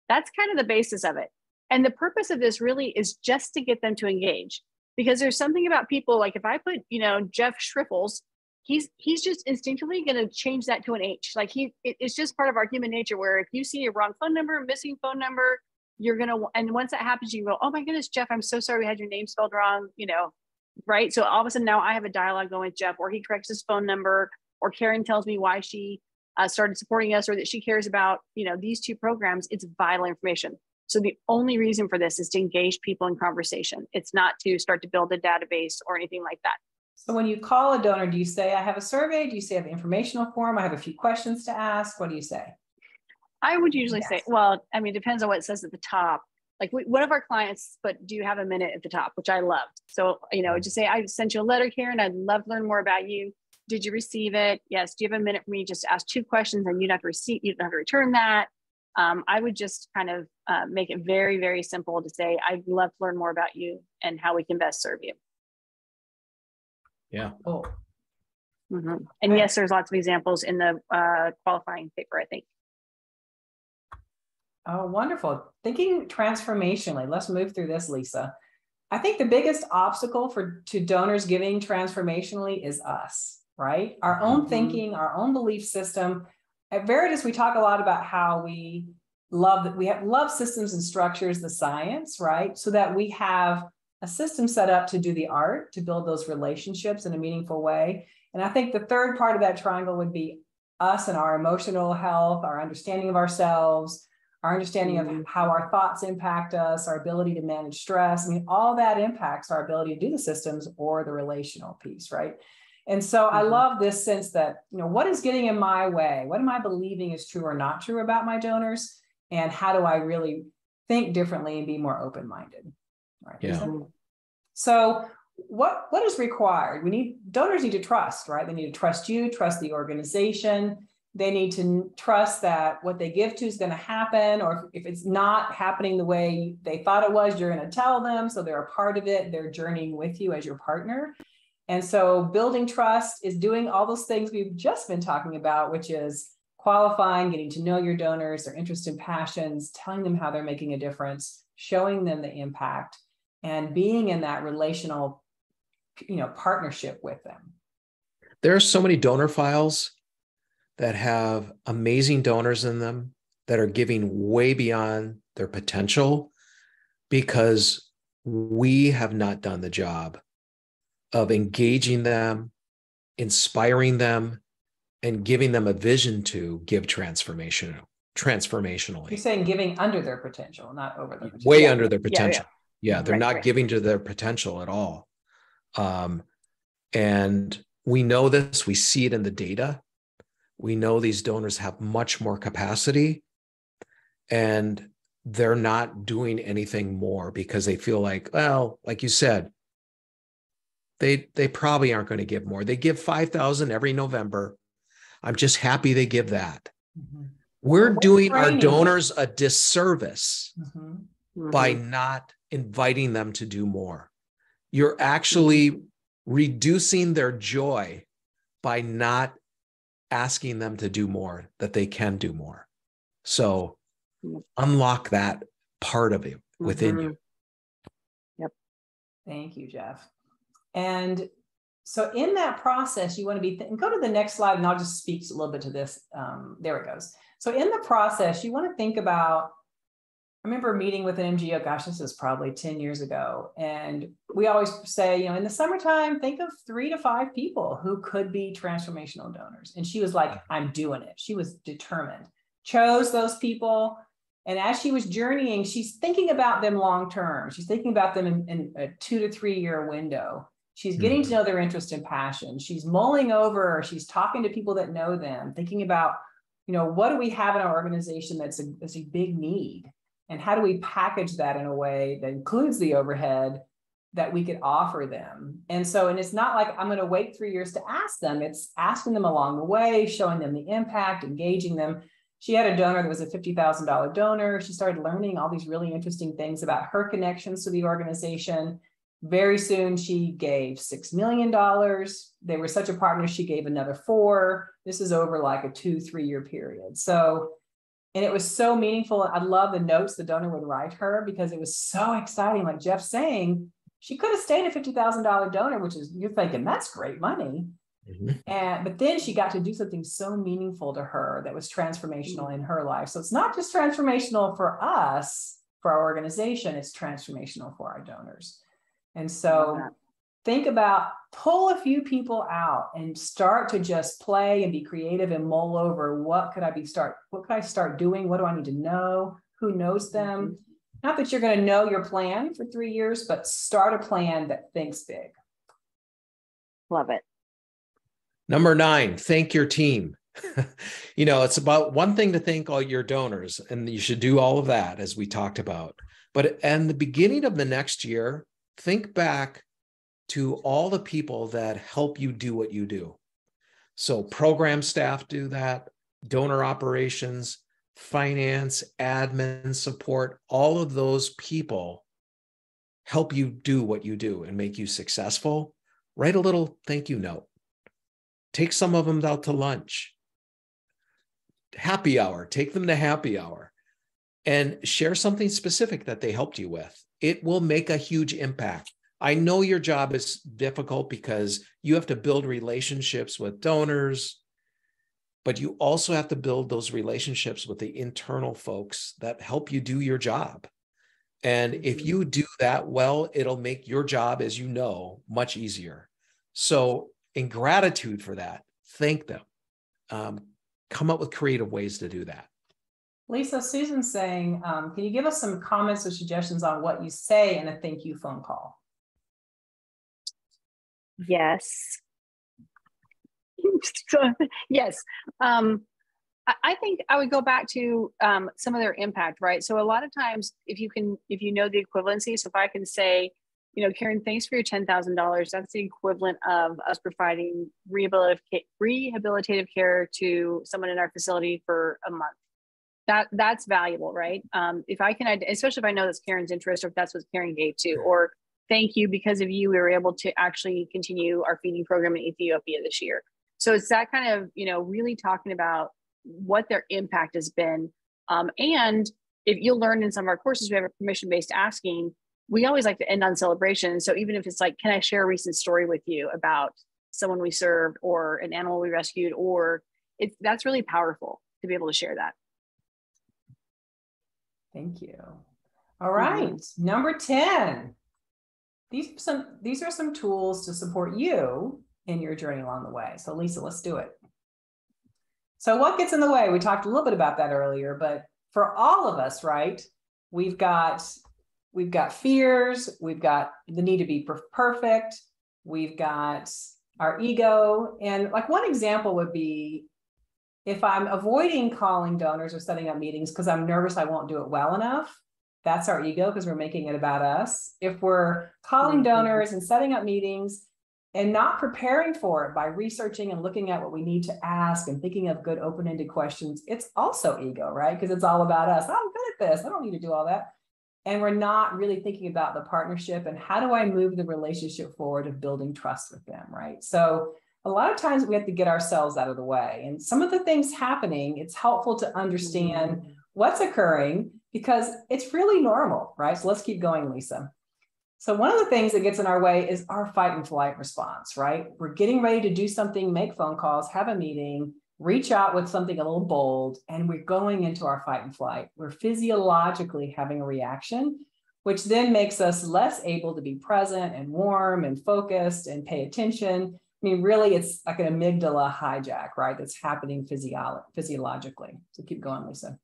That's kind of the basis of it. And the purpose of this really is just to get them to engage, because there's something about people, like if I put, Jeff Schriffles, he's just instinctively going to change that to an H. Like it's just part of our human nature, where if you see a wrong phone number, missing phone number, you're going to, and once that happens, you go, oh my goodness, Jeff, I'm so sorry we had your name spelled wrong, right? So all of a sudden now I have a dialogue going with Jeff, or he corrects his phone number, or Karen tells me why she started supporting us, or that she cares about, these 2 programs. It's vital information. So the only reason for this is to engage people in conversation. It's not to start to build a database or anything like that. So when you call a donor, do you say, I have a survey? Do you say I have an informational form? I have a few questions to ask. What do you say? I would usually say, well, I mean, it depends on what it says at the top. one of our clients, but do you have a minute at the top, which I loved. So, just say, I sent you a letter, Karen. I'd love to learn more about you. Did you receive it? Yes. Do you have a minute for me just to ask 2 questions and you don't have to return that? I would just kind of make it very, very simple to say, I'd love to learn more about you and how we can best serve you. Yeah. Cool. Mm-hmm. And yes, there's lots of examples in the qualifying paper, I think. Oh, wonderful. Thinking transformationally. Let's move through this, Lisa. I think the biggest obstacle to donors giving transformationally is us, right? Our own thinking, our own belief system. At Veritas, we talk a lot about how we love systems and structures, the science, right? So that we have a system set up to do the art, to build those relationships in a meaningful way. And I think the third part of that triangle would be us and our emotional health, our understanding of ourselves, our understanding of how our thoughts impact us, our ability to manage stress. I mean, all that impacts our ability to do the systems or the relational piece, right? And so I love this sense that, what is getting in my way? What am I believing is true or not true about my donors? And how do I really think differently and be more open-minded? Right. Yeah. So what is required? Donors need to trust, right? They need to trust you, trust the organization. They need to trust that what they give to is going to happen, or if it's not happening the way they thought it was, you're going to tell them. So they're a part of it. They're journeying with you as your partner. And so building trust is doing all those things we've just been talking about, which is qualifying, getting to know your donors, their interests and passions, telling them how they're making a difference, showing them the impact, and being in that relational, partnership with them. There are so many donor files that have amazing donors in them that are giving way beyond their potential because we have not done the job of engaging them, inspiring them, and giving them a vision to give transformationally. You're saying giving under their potential, not over their potential. Way under their potential. Yeah, They're not giving to their potential at all. And we know this, we see it in the data. We know these donors have much more capacity and they're not doing anything more because they feel like, well, like you said, they probably aren't going to give more. They give 5,000 every November. I'm just happy they give that. We're doing our donors a disservice by not inviting them to do more. You're actually reducing their joy by not asking them to do more, that they can do more. So unlock that part of it within you. Yep. Thank you, Jeff. And so in that process, you want to be, go to the next slide and I'll just speak a little bit to this. There it goes. So in the process, you want to think about, I remember meeting with an MGO, gosh, this is probably 10 years ago. And we always say, in the summertime, think of 3 to 5 people who could be transformational donors. And she was like, I'm doing it. She was determined, chose those people. And as she was journeying, she's thinking about them long-term. She's thinking about them in a 2 to 3 year window. She's getting to know their interest and passion. She's mulling over, she's talking to people that know them, thinking about, what do we have in our organization that's a big need? And how do we package that in a way that includes the overhead that we could offer them? And it's not like I'm going to wait 3 years to ask them. It's asking them along the way, showing them the impact, engaging them. She had a donor that was a $50,000 donor. She started learning all these really interesting things about her connections to the organization. Very soon, she gave $6 million. They were such a partner, she gave another 4. This is over like a 2-3 year period. And it was so meaningful. I love the notes the donor would write her because it was so exciting. Like Jeff's saying, she could have stayed a $50,000 donor, which is, you're thinking, that's great money. But then she got to do something so meaningful to her that was transformational in her life. So it's not just transformational for us, for our organization, it's transformational for our donors. And so think about, pull a few people out and start to just play and be creative and mull over, what could I start doing? What do I need to know? Who knows them? Not that you're going to know your plan for 3 years, but start a plan that thinks big. Love it. Number 9, thank your team. It's about one thing to thank all your donors, and you should do all of that, as we talked about. But in the beginning of the next year, think back to all the people that help you do what you do. So program staff do that, donor operations, finance, admin support, all of those people help you do what you do and make you successful. Write a little thank you note. Take some of them out to lunch. Happy hour, take them to happy hour and share something specific that they helped you with. It will make a huge impact. I know your job is difficult because you have to build relationships with donors, but you also have to build those relationships with the internal folks that help you do your job. And if you do that well, it'll make your job, as you know, much easier. So in gratitude for that, thank them. Come up with creative ways to do that. Lisa, Susan's saying, can you give us some comments or suggestions on what you say in a thank you phone call? Yes. Yes. I think I would go back to some of their impact, right? So a lot of times, if you know the equivalency, so if I can say, Karen, thanks for your $10,000, that's the equivalent of us providing rehabilitative care to someone in our facility for a month. That's valuable, right? If I can, especially if I know that's Karen's interest, or if that's what Karen gave to, or thank you, because of you, we were able to actually continue our feeding program in Ethiopia this year. So it's that kind of, really talking about what their impact has been. And if you'll learn in some of our courses, we have a permission-based asking. We always like to end on celebration. So even if it's like, can I share a recent story with you about someone we served or an animal we rescued, or that's really powerful to be able to share that. Thank you. All right, number 10. These are some tools to support you in your journey along the way. So Lisa, let's do it. So what gets in the way? We talked a little bit about that earlier, but for all of us, right? We've got fears, we've got the need to be perfect, we've got our ego. And like one example would be if I'm avoiding calling donors or setting up meetings because I'm nervous I won't do it well enough, that's our ego because we're making it about us. If we're calling donors and setting up meetings and not preparing for it by researching and looking at what we need to ask and thinking of good open-ended questions, it's also ego, right? Because it's all about us. Oh, I'm good at this. I don't need to do all that. And we're not really thinking about the partnership and how do I move the relationship forward of building trust with them, right? So a lot of times we have to get ourselves out of the way. And some of the things happening, it's helpful to understand what's occurring because it's really normal, right? So let's keep going, Lisa. So one of the things that gets in our way is our fight and flight response, right? We're getting ready to do something, make phone calls, have a meeting, reach out with something a little bold, and we're going into our fight and flight. We're physiologically having a reaction, which then makes us less able to be present and warm and focused and pay attention. I mean, really, it's like an amygdala hijack, right? That's happening physiologically. So keep going, Lisa.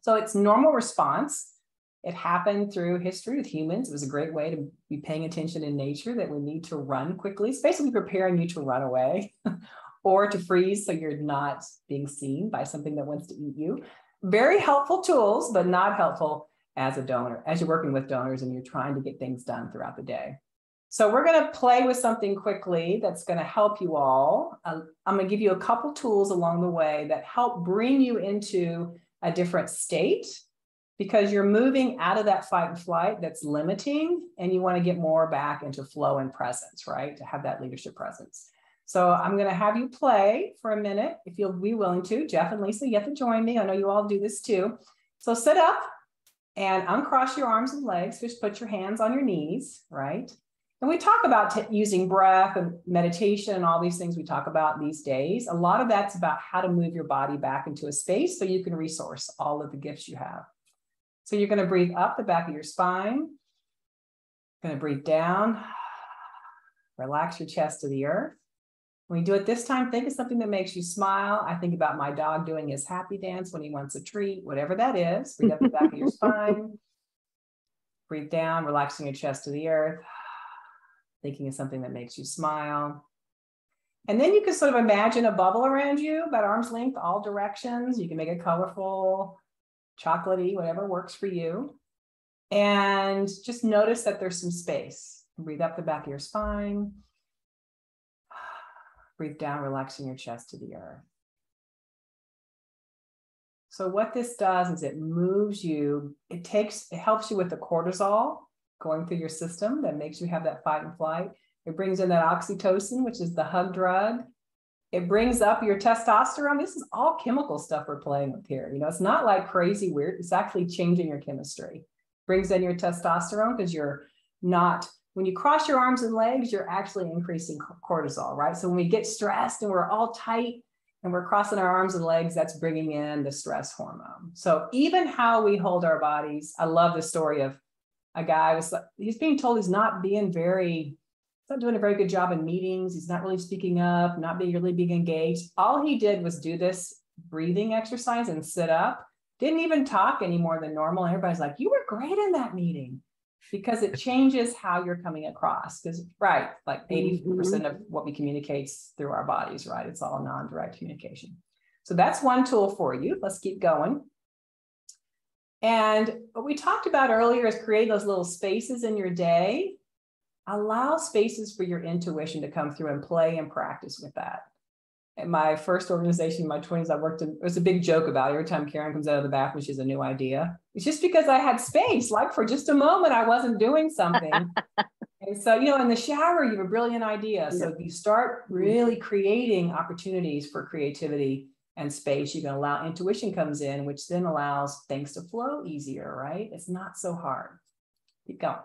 So it's normal response. It happened through history with humans. It was a great way to be paying attention in nature that we need to run quickly. It's basically preparing you to run away or to freeze so you're not being seen by something that wants to eat you. Very helpful tools, but not helpful as a donor, as you're working with donors and you're trying to get things done throughout the day. So we're going to play with something quickly that's going to help you all. I'm going to give you a couple tools along the way that help bring you into a different state because you're moving out of that fight and flight that's limiting and you want to get more back into flow and presence, right? To have that leadership presence. So I'm going to have you play for a minute if you'll be willing to. Jeff and Lisa, you have to join me. I know you all do this too. So sit up and uncross your arms and legs. Just put your hands on your knees, right? And we talk about using breath and meditation and all these things we talk about these days. A lot of that's about how to move your body back into a space so you can resource all of the gifts you have. So you're going to breathe up the back of your spine. Going to breathe down. Relax your chest to the earth. When you do it this time, think of something that makes you smile. I think about my dog doing his happy dance when he wants a treat, whatever that is. Breathe up the back of your spine. Breathe down, relaxing your chest to the earth. Thinking of something that makes you smile. And then you can sort of imagine a bubble around you, about arm's length, all directions. You can make it colorful, chocolatey, whatever works for you. And just notice that there's some space. Breathe up the back of your spine. Breathe down, relaxing your chest to the earth. So what this does is it moves you, it helps you with the cortisol going through your system that makes you have that fight and flight. It brings in that oxytocin, which is the hug drug. It brings up your testosterone. This is all chemical stuff we're playing with here. You know, it's not like crazy weird. It's actually changing your chemistry. Brings in your testosterone because you're not, when you cross your arms and legs, you're actually increasing cortisol, right? So when we get stressed and we're all tight and we're crossing our arms and legs, that's bringing in the stress hormone. So even how we hold our bodies, I love the story of a guy, he's being told he's not doing a very good job in meetings. He's not really speaking up, really being engaged. All he did was do this breathing exercise and sit up. Didn't even talk any more than normal. Everybody's like, you were great in that meeting, because it changes how you're coming across. Because, right, like 80% of what we communicate is through our bodies, right? It's all non-direct communication. So that's one tool for you. Let's keep going. And what we talked about earlier is create those little spaces in your day. Allow spaces for your intuition to come through and play and practice with that. At my first organization in my 20s, it was a big joke about it. Every time Karen comes out of the bathroom, she has a new idea. It's just because I had space, like for just a moment, I wasn't doing something. And so, you know, in the shower, you have a brilliant idea. So if you start really creating opportunities for creativity and space, you can allow intuition comes in, which then allows things to flow easier, right? It's not so hard. Keep going.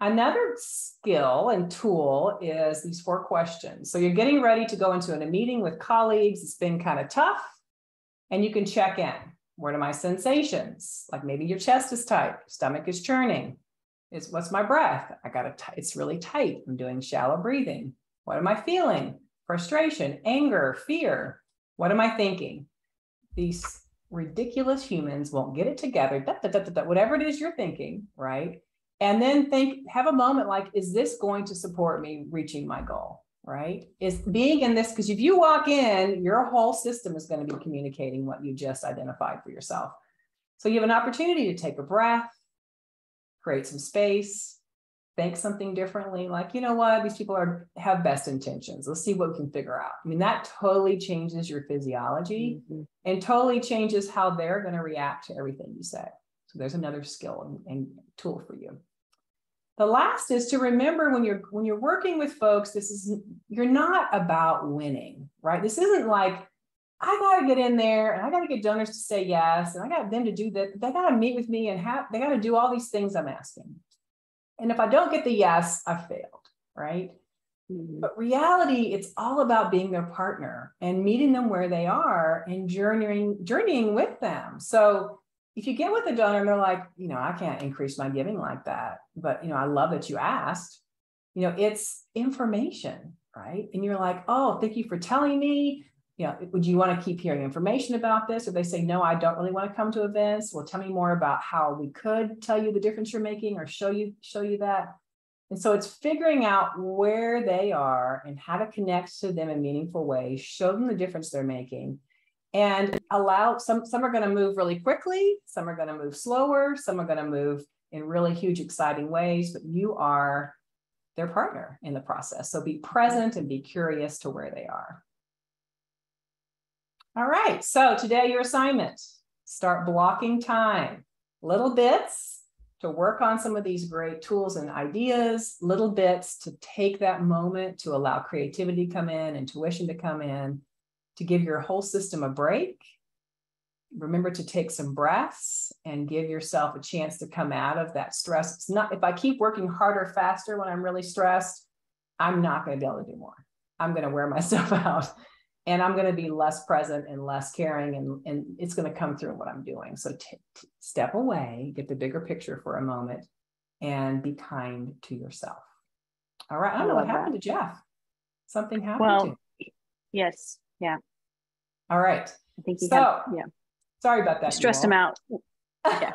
Another skill and tool is these 4 questions. So you're getting ready to go into a meeting with colleagues. It's been kind of tough. And you can check in. What are my sensations? Like maybe your chest is tight, stomach is churning. What's my breath? It's really tight. I'm doing shallow breathing. What am I feeling? Frustration, anger, fear. What am I thinking? These ridiculous humans won't get it together. Whatever it is you're thinking, right? And then have a moment like, is this going to support me reaching my goal, right? Is being in this, because if you walk in, your whole system is going to be communicating what you just identified for yourself. So you have an opportunity to take a breath, create some space, think something differently. Like, you know what? These people have best intentions. Let's see what we can figure out. I mean, that totally changes your physiology and totally changes how they're going to react to everything you say. So there's another skill and tool for you. The last is to remember when you're working with folks, you're not about winning, right? This isn't like, I got to get in there and I got to get donors to say yes. And I got them to do that. They got to meet with me and they got to do all these things I'm asking. And if I don't get the yes, I failed, right? But reality, it's all about being their partner and meeting them where they are and journeying with them. So if you get with a donor and they're like, you know, I can't increase my giving like that, but, you know, I love that you asked, you know, it's information, right? And you're like, oh, thank you for telling me, you know, would you want to keep hearing information about this? Or they say, no, I don't really want to come to events. Well, tell me more about how we could tell you the difference you're making or show you that. And so it's figuring out where they are and how to connect to them in meaningful ways, show them the difference they're making. And allow some are going to move really quickly, some are going to move slower, some are going to move in really huge, exciting ways, but you are their partner in the process. So be present and be curious to where they are. All right, so today your assignment, start blocking time, little bits to work on some of these great tools and ideas, little bits to take that moment to allow creativity to come in, intuition to come in, to give your whole system a break. Remember to take some breaths and give yourself a chance to come out of that stress. It's not, if I keep working harder, faster when I'm really stressed, I'm not going to be able to do more. I'm going to wear myself out and I'm going to be less present and less caring, and it's going to come through what I'm doing. So step away, get the bigger picture for a moment and be kind to yourself. All right. I don't know what happened to Jeff. Something happened to him. Yes. Yeah. All right. I think he Sorry about that. Stressed him out. Yeah.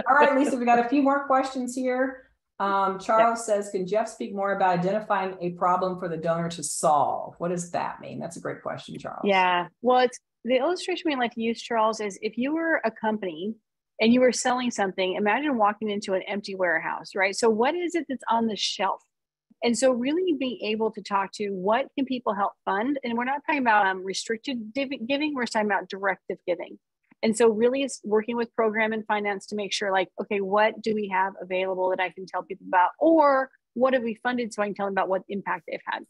All right, Lisa, we got a few more questions here. Charles says, can Jeff speak more about identifying a problem for the donor to solve? What does that mean? That's a great question, Charles. Yeah. Well, it's the illustration we like to use, Charles, is if you were a company and you were selling something, imagine walking into an empty warehouse, right? So what is it that's on the shelf? And so really being able to talk to what can people help fund? And we're not talking about restricted giving, we're talking about directive giving. And so really it's working with program and finance to make sure like, okay, what do we have available that I can tell people about? Or what have we funded so I can tell them about what impact they've had?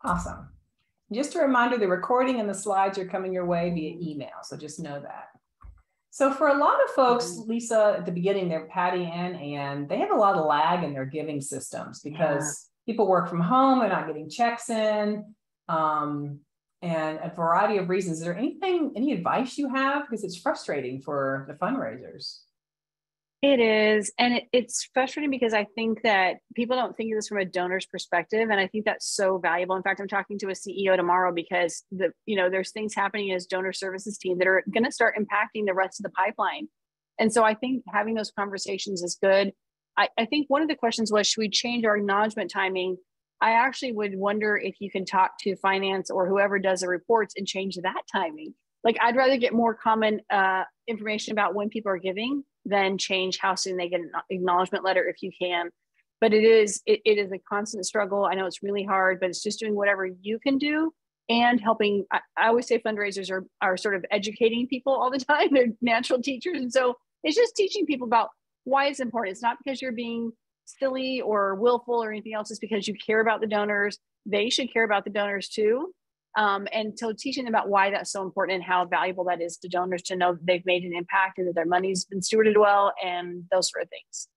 Awesome. Just a reminder, the recording and the slides are coming your way via email. So just know that. So for a lot of folks, Lisa, at the beginning, they're Patty and they have a lot of lag in their giving systems because people work from home, they're not getting checks in, and a variety of reasons. Is there any advice you have? Because it's frustrating for the fundraisers. It is. And it's frustrating because I think that people don't think of this from a donor's perspective. And I think that's so valuable. In fact, I'm talking to a CEO tomorrow because there's things happening as donor services team that are going to start impacting the rest of the pipeline. And so I think having those conversations is good. I think one of the questions was, should we change our acknowledgement timing? I actually would wonder if you can talk to finance or whoever does the reports and change that timing. Like I'd rather get more common information about when people are giving than change how soon they get an acknowledgement letter if you can. But it is a constant struggle. I know it's really hard, but it's just doing whatever you can do and helping. I always say fundraisers are sort of educating people all the time. They're natural teachers. And so it's just teaching people about why it's important. It's not because you're being silly or willful or anything else. It's because you care about the donors. They should care about the donors too. And so teaching them about why that's so important and how valuable that is to donors to know that they've made an impact and that their money's been stewarded well and those sort of things.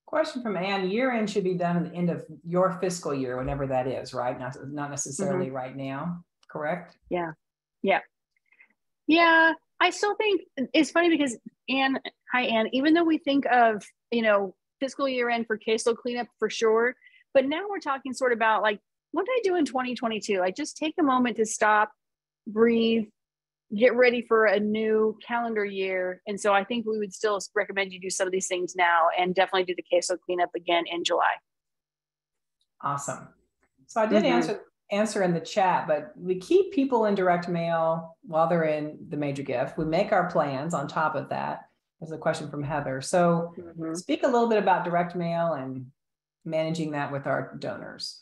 Question from Ann, year end should be done at the end of your fiscal year, whenever that is, right? Not necessarily right now, correct? Yeah. I still think it's funny because hi Ann, even though we think of, fiscal year end for caseload cleanup for sure, but now we're talking sort of about like, what did I do in 2022? Like just take a moment to stop, breathe, get ready for a new calendar year. And so I think we would still recommend you do some of these things now and definitely do the caseload cleanup again in July. Awesome. So I did answer in the chat, but we keep people in direct mail while they're in the major gift. We make our plans on top of that. There's a question from Heather. So speak a little bit about direct mail and managing that with our donors.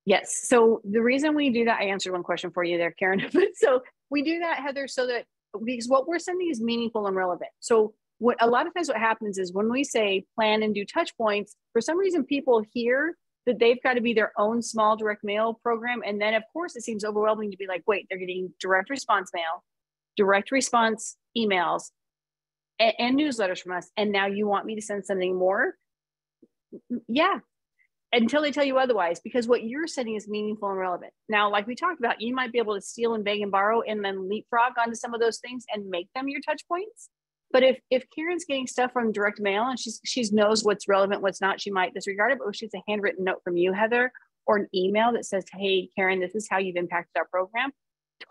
Yes. So the reason we do that, I answered one question for you there, Karen. So we do that, Heather, so that because what we're sending is meaningful and relevant. So a lot of times what happens is when we say plan and do touch points, for some reason people hear that they've got to be their own small direct mail program. And then of course it seems overwhelming to be like, wait, they're getting direct response mail, direct response emails, and newsletters from us. And now you want me to send something more? Yeah. Until they tell you otherwise, because what you're sending is meaningful and relevant. Now, like we talked about, you might be able to steal and beg and borrow and then leapfrog onto some of those things and make them your touch points. But if Karen's getting stuff from direct mail and she knows what's relevant, what's not, she might disregard it. But if she gets a handwritten note from you, Heather, or an email that says, hey, Karen, this is how you've impacted our program,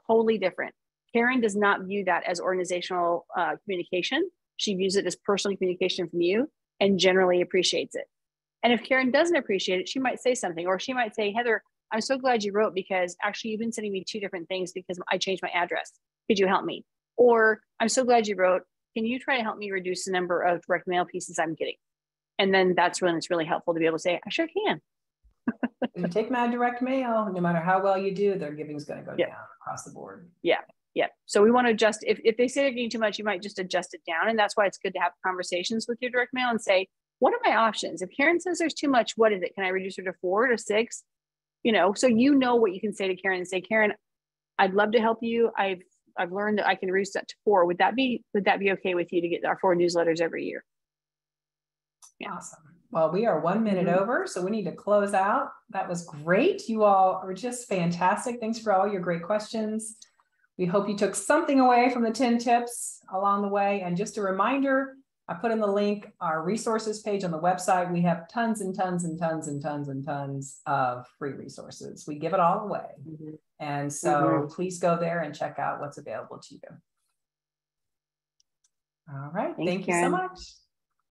totally different. Karen does not view that as organizational communication. She views it as personal communication from you and generally appreciates it. And if Karen doesn't appreciate it, she might say something, or she might say, Heather, I'm so glad you wrote because actually you've been sending me 2 different things because I changed my address. Could you help me? Or I'm so glad you wrote, can you try to help me reduce the number of direct mail pieces I'm getting? And then that's when it's really helpful to be able to say, I sure can. If you take my direct mail, no matter how well you do, their giving is going to go down across the board. Yeah. So we want to adjust. If they say they're getting too much, you might just adjust it down. And that's why it's good to have conversations with your direct mail and say, what are my options? If Karen says there's too much, what is it? Can I reduce her to 4 to 6? So what you can say to Karen and say, Karen, I'd love to help you. I've learned that I can reduce that to 4. Would that be okay with you to get our 4 newsletters every year? Yeah. Awesome. Well, we are 1 minute over, so we need to close out. That was great. You all are just fantastic. Thanks for all your great questions. We hope you took something away from the 10 tips along the way. And just a reminder, I put in the link, our resources page on the website. We have tons and tons and tons and tons and tons of free resources. We give it all away. And so please go there and check out what's available to you. All right. Thank you so much.